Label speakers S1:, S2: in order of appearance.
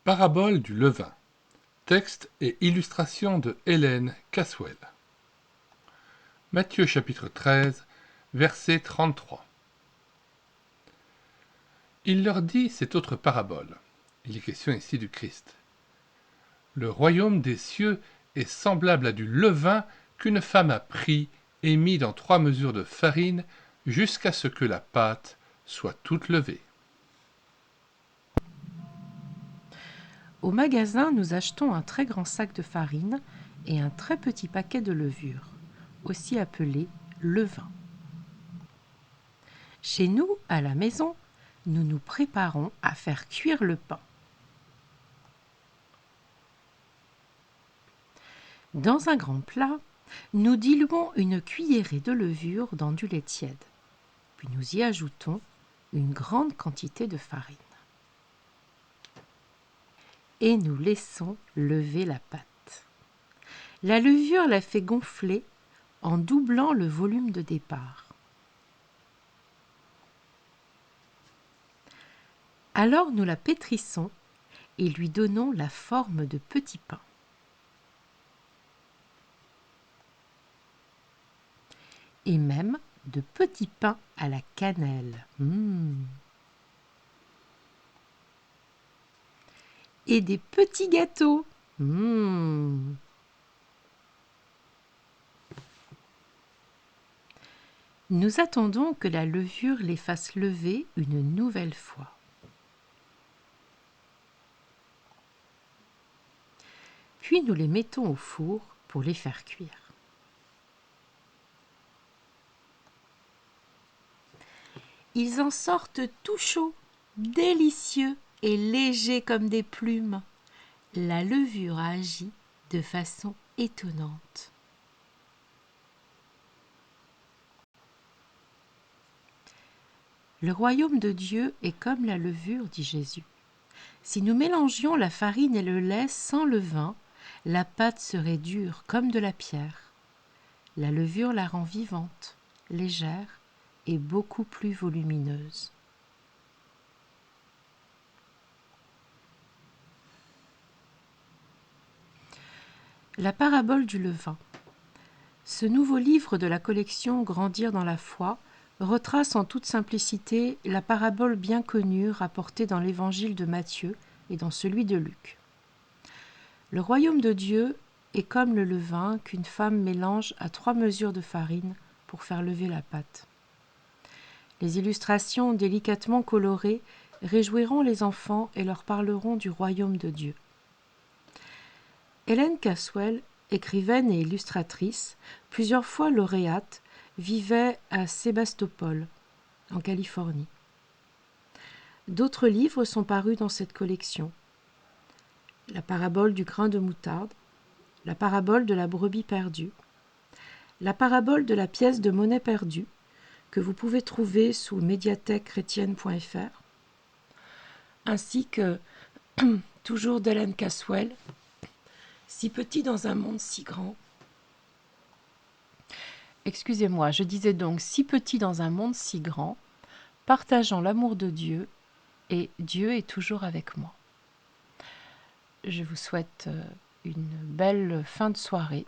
S1: Parabole du levain. Texte et illustration de Hélène Caswell. Matthieu chapitre 13, verset 33. Il leur dit cette autre parabole. Il est question ici du Christ. Le royaume des cieux est semblable à du levain qu'une femme a pris et mis dans 3 mesures de farine jusqu'à ce que la pâte soit toute levée.
S2: Au magasin, nous achetons un très grand sac de farine et un très petit paquet de levure, aussi appelé levain. Chez nous, à la maison, nous nous préparons à faire cuire le pain. Dans un grand plat, nous diluons une cuillerée de levure dans du lait tiède, puis nous y ajoutons une grande quantité de farine. Et nous laissons lever la pâte. La levure la fait gonfler en doublant le volume de départ. Alors nous la pétrissons et lui donnons la forme de petits pains. Et même de petits pains à la cannelle. Et des petits gâteaux. Nous attendons que la levure les fasse lever une nouvelle fois. Puis nous les mettons au four pour les faire cuire. Ils en sortent tout chauds, délicieux et légers comme des plumes. La levure agit de façon étonnante. Le royaume de Dieu est comme la levure, dit Jésus. Si nous mélangions la farine et le lait sans levain, la pâte serait dure comme de la pierre. La levure la rend vivante, légère et beaucoup plus volumineuse. La parabole du levain. Ce nouveau livre de la collection Grandir dans la foi retrace en toute simplicité la parabole bien connue rapportée dans l'évangile de Matthieu et dans celui de Luc. Le royaume de Dieu est comme le levain qu'une femme mélange à 3 mesures de farine pour faire lever la pâte. Les illustrations délicatement colorées réjouiront les enfants et leur parleront du royaume de Dieu. Hélène Caswell, écrivaine et illustratrice, plusieurs fois lauréate, vivait à Sébastopol, en Californie. D'autres livres sont parus dans cette collection. La parabole du grain de moutarde, la parabole de la brebis perdue, la parabole de la pièce de monnaie perdue, que vous pouvez trouver sous médiathèquechrétienne.fr, ainsi que, toujours d'Hélène Caswell, Si petit dans un monde si grand. Excusez-moi, je disais donc Si petit dans un monde si grand, partageant l'amour de Dieu, et Dieu est toujours avec moi. Je vous souhaite une belle fin de soirée